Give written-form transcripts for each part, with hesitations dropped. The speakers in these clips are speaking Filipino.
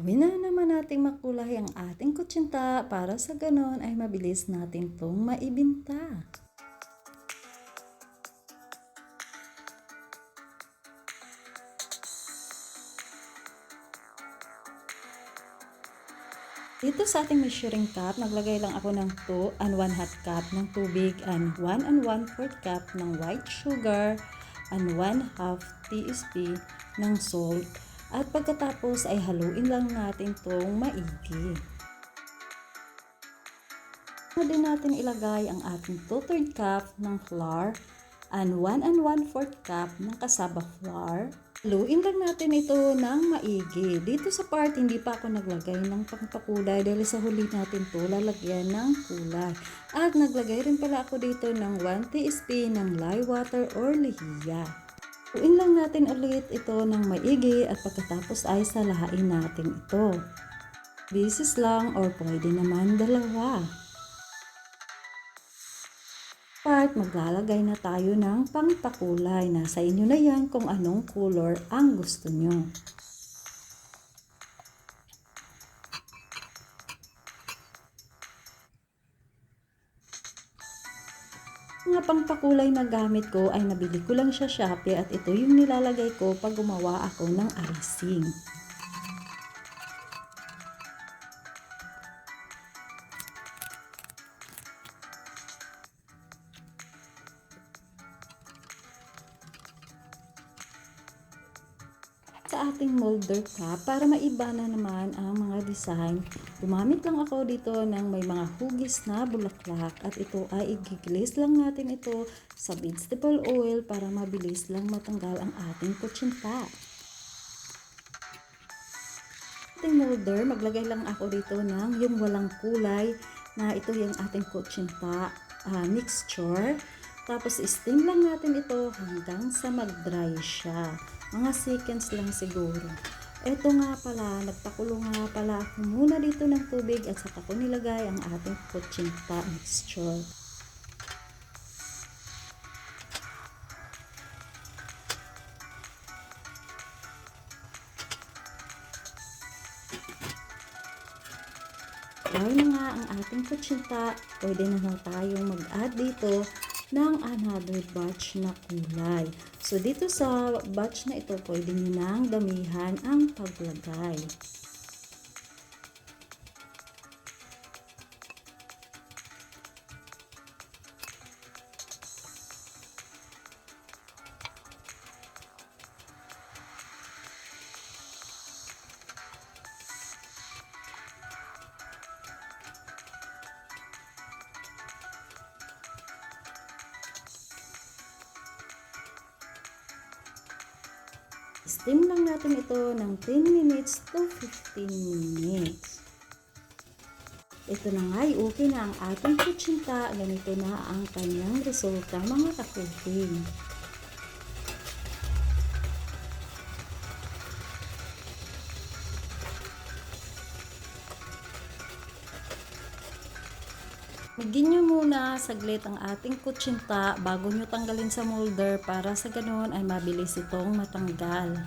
Gawin na naman nating makulay ang ating kutsinta para sa ganon ay mabilis natin itong maibinta. Dito sa ating measuring cup, naglagay lang ako ng 2 and 1 half cup ng tubig and 1 and 1/4 cup ng white sugar and 1 half teaspoon ng salt. At pagkatapos ay haluin lang natin itong maigi. Na din natin ilagay ang ating 2/3 cup ng flour and 1 and 1/4 cup ng cassava flour. Haluin lang natin ito ng maigi. Dito sa part, hindi pa ako naglagay ng pangpakulay dahil sa huli natin to lalagyan ng kulay. At naglagay rin pala ako dito ng 1 teaspoon ng lye water or lehiya. Haluin lang natin ulit ito ng maigi at pagkatapos ay salahain natin ito. Bisis lang or pwede naman dalawa. Part, maglalagay na tayo ng pangpakulay. Nasa inyo na yan kung anong color ang gusto nyo. Mga pangpakulay na gamit ko ay nabili ko lang sa Shopee at ito yung nilalagay ko pag gumawa ako ng icing. Sa ating molder cup, para maiba na naman ang mga design, gumamit lang ako dito ng may mga hugis na bulaklak at ito ay i-glaze lang natin ito sa vegetable oil para mabilis lang matanggal ang ating kutsinta. Ating molder, maglagay lang ako dito ng yung walang kulay na ito yung ating kutsinta mixture. Tapos steam lang natin ito hanggang sa mag-dry siya. Mga seconds lang siguro. Ito nga pala, nagpakulo nga pala ako muna dito ng tubig at saka ko nilagay ang ating kutsinta mixture. Dahil na nga ang ating kutsinta, pwede na tayong mag-add dito ng another batch na kulay. So, dito sa batch na ito, pwede nyo nang damihan ang paglagay. Steam lang natin ito ng 10 minutes to 15 minutes. Ito na nga, okay na ang ating kutsinta. Ganito na ang kanyang resulta, mga kakuting. Higin nyo muna saglit ang ating kutsinta bago nyo tanggalin sa molder para sa ganoon ay mabilis itong matanggal.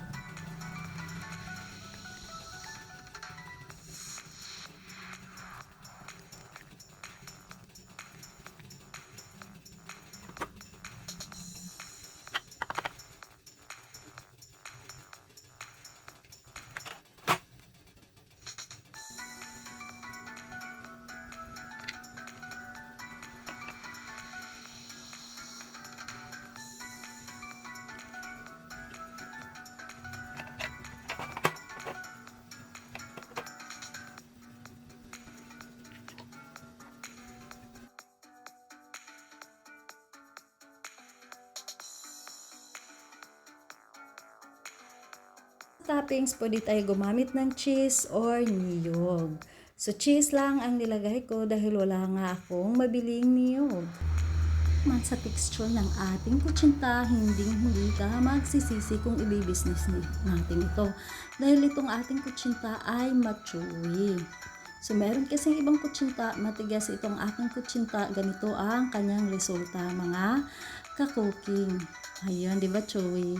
Toppings, pwede tayo gumamit ng cheese or niyog. So, cheese lang ang nilagay ko dahil wala nga akong mabiling niyog. Man sa texture ng ating kutsinta, hindi ka magsisisi kung i-business natin ito. Dahil itong ating kutsinta ay ma-chewy. So, meron kasing ibang kutsinta, matigas itong aking kutsinta. Ganito ang kanyang resulta, mga ka-cooking. Ayan, di ba chewy?